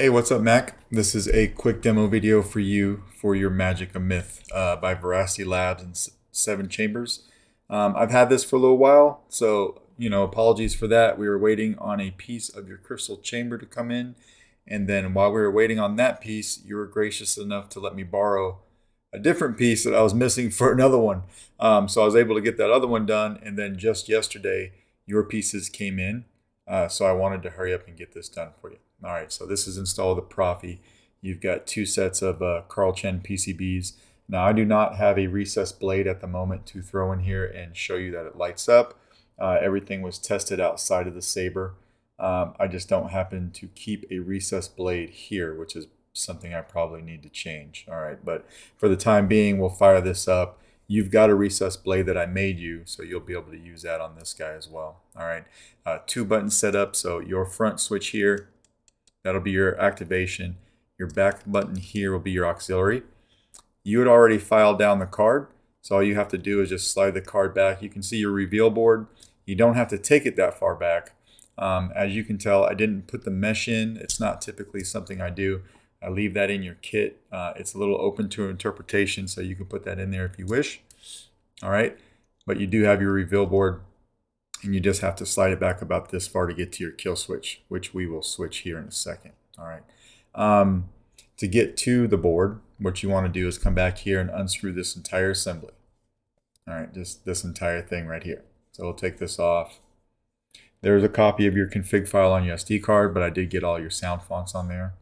Hey, what's up, Mac? This is a quick demo video for you for your Magic a Myth by Veracity Labs and Seven Chambers. I've had this for a little while, so apologies for that. We were waiting on a piece of your crystal chamber to come in, and then while we were waiting on that piece, you were gracious enough to let me borrow a different piece that I was missing for another one. So I was able to get that other one done, and then just yesterday, your pieces came in. So I wanted to hurry up and get this done for you. All right, so this is installed the Proffie. You've got two sets of Carl Chen PCBs. Now I do not have a recessed blade at the moment to throw in here and show you that it lights up. Everything was tested outside of the saber. I just don't happen to keep a recessed blade here, which is something I probably need to change. All right, but for the time being, we'll fire this up. You've got a recessed blade that I made you, so you'll be able to use that on this guy as well. All right, two buttons set up, so your front switch here, that'll be your activation. Your back button here will be your auxiliary. You had already filed down the card, so all you have to do is just slide the card back. You can see your reveal board. You don't have to take it that far back. As you can tell, I didn't put the mesh in. It's not typically something I do. I leave that in your kit. It's a little open to interpretation, so you can put that in there if you wish. All right, but you do have your reveal board, and you just have to slide it back about this far to get to your kill switch, which we will switch here in a second. All right. To get to the board, what you want to do is come back here and unscrew this entire assembly. All right, just this entire thing right here. So we'll take this off. There's a copy of your config file on your SD card, but I did get all your sound fonts on there.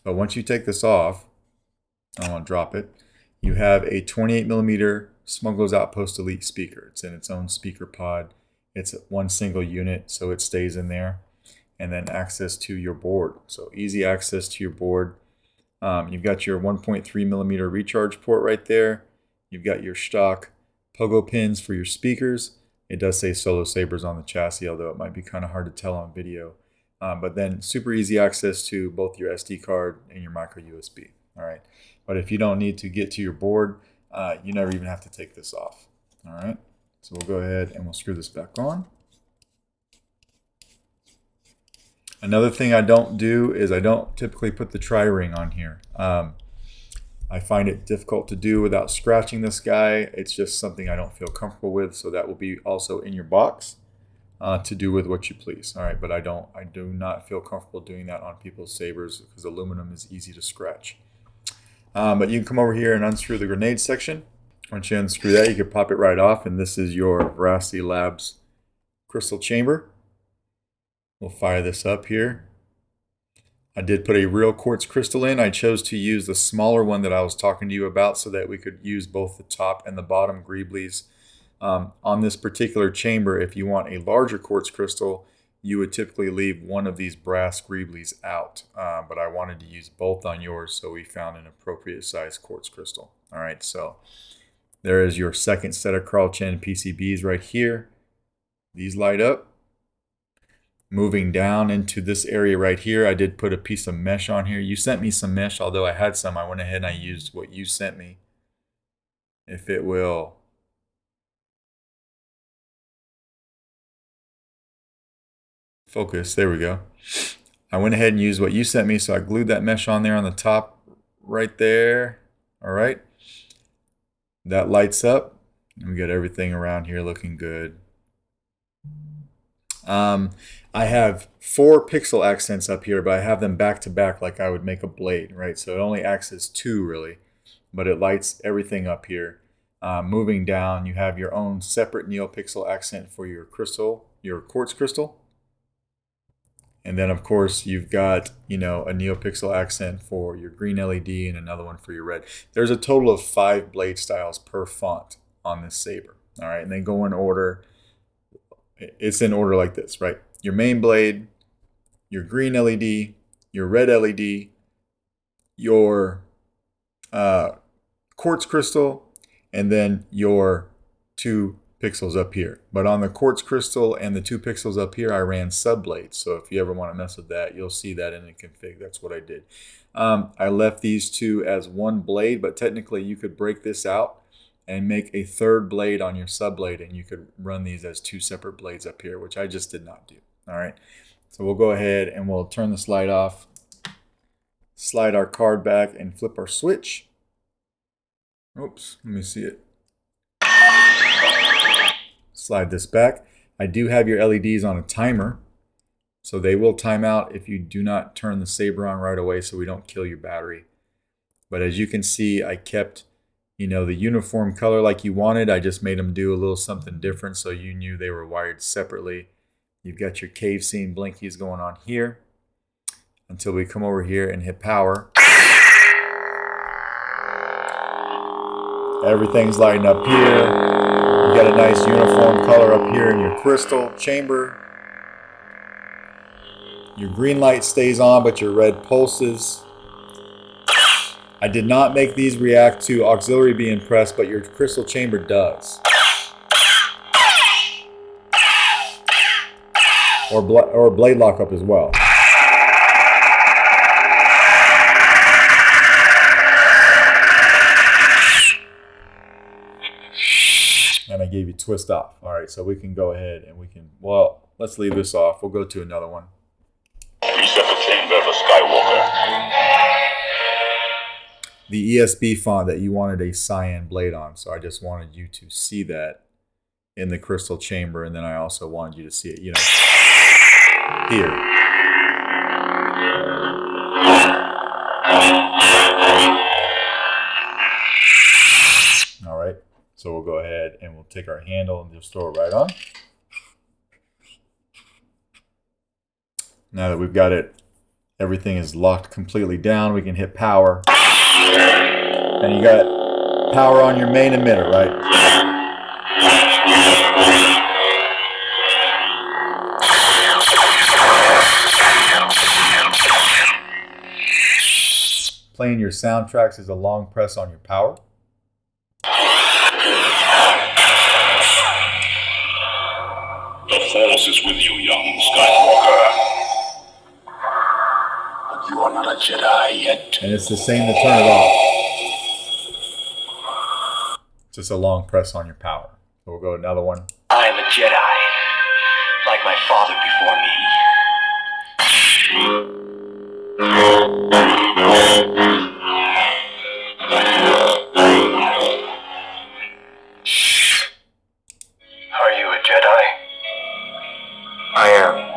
But once you take this off, I want to drop it. You have a 28mm Smuggler's Outpost Elite speaker. It's in its own speaker pod. It's one single unit, so it stays in there. And then access to your board. So easy access to your board. You've got your 1.3mm recharge port right there. You've got your stock pogo pins for your speakers. It does say Solo Sabers on the chassis, although it might be kind of hard to tell on video. But then super easy access to both your SD card and your micro USB. All right. But if you don't need to get to your board, you never even have to take this off. All right. So we'll go ahead and we'll screw this back on. Another thing I don't do is I don't typically put the tri-ring on here. I find it difficult to do without scratching this guy. It's just something I don't feel comfortable with. So that will be also in your box. To do with what you please. All right, but I do not feel comfortable doing that on people's sabers because aluminum is easy to scratch. But you can come over here and unscrew the grenade section. Once you unscrew that, you can pop it right off, and this is your Veracity Labs crystal chamber. We'll fire this up here. I did put a real quartz crystal in. I chose to use the smaller one that I was talking to you about so that we could use both the top and the bottom greeblies. On this particular chamber, if you want a larger quartz crystal, you would typically leave one of these brass greeblies out. But I wanted to use both on yours, so we found an appropriate size quartz crystal. All right, so there is your second set of Carl Chen PCBs right here. These light up. Moving down into this area right here, I did put a piece of mesh on here. You sent me some mesh, although I had some. I went ahead and I used what you sent me. If it will focus, there we go. I went ahead and used what you sent me, so I glued that mesh on there on the top right there. All right. That lights up. We got everything around here looking good. I have 4 pixel accents up here, but I have them back to back like I would make a blade, right? So it only acts as 2 really, but it lights everything up here. Moving down, you have your own separate neopixel accent for your crystal, your quartz crystal. And then, of course, you've got, a neopixel accent for your green LED and another one for your red. There's a total of 5 blade styles per font on this saber. All right, and they go in order. It's in order like this, right? Your main blade, your green LED, your red LED, your quartz crystal, and then your 2 pixels up here. But on the quartz crystal and the 2 pixels up here, I ran sub blades. So if you ever want to mess with that, you'll see that in the config. That's what I did. I left these 2 as 1 blade, but technically you could break this out and make a 3rd blade on your sub blade, and you could run these as 2 separate blades up here, which I just did not do. All right. So we'll go ahead and we'll turn this light off. slide our card back and flip our switch. Oops, let me see it. Slide this back. I do have your LEDs on a timer, so they will time out if you do not turn the saber on right away so we don't kill your battery. But as you can see, I kept, the uniform color like you wanted. I just made them do a little something different so you knew they were wired separately. You've got your cave scene blinkies going on here until we come over here and hit power. Everything's lighting up here. You got a nice uniform color up here in your crystal chamber. Your green light stays on, but your red pulses. I did not make these react to auxiliary being pressed, but your crystal chamber does. Or blade lockup as well. And I gave you twist off. All right, so we can go ahead and let's leave this off. We'll go to another one. Reset the chamber for Skywalker. The ESB font that you wanted a cyan blade on, so I just wanted you to see that in the crystal chamber, and then I also wanted you to see it, here. All right, so we'll go ahead and we'll take our handle and just throw it right on. Now that we've got it, everything is locked completely down, we can hit power. And you got power on your main emitter, right? Playing your soundtracks is a long press on your power. The Force is with you, young Skywalker. You are not a Jedi yet. And it's the same to turn it off. Just a long press on your power. So we'll go another one. I am a Jedi, like my father before me. Are you a Jedi? I am.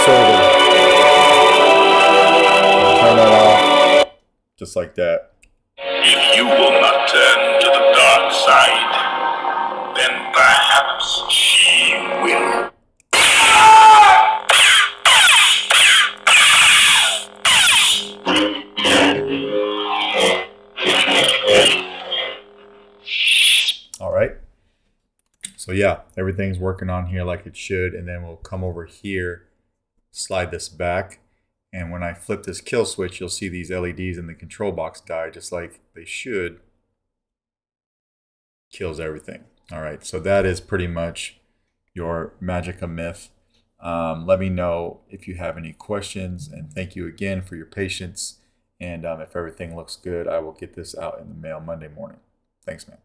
Turn that off, just like that. If you will not turn to the dark side, then perhaps she will. All right. So yeah, everything's working on here like it should, and then we'll come over here, slide this back, and when I flip this kill switch, you'll see these LEDs in the control box die just like they should. Kills everything. All right, so that is pretty much your Magica Myth. Let me know if you have any questions, and thank you again for your patience. And if everything looks good, I will get this out in the mail Monday morning. Thanks, man.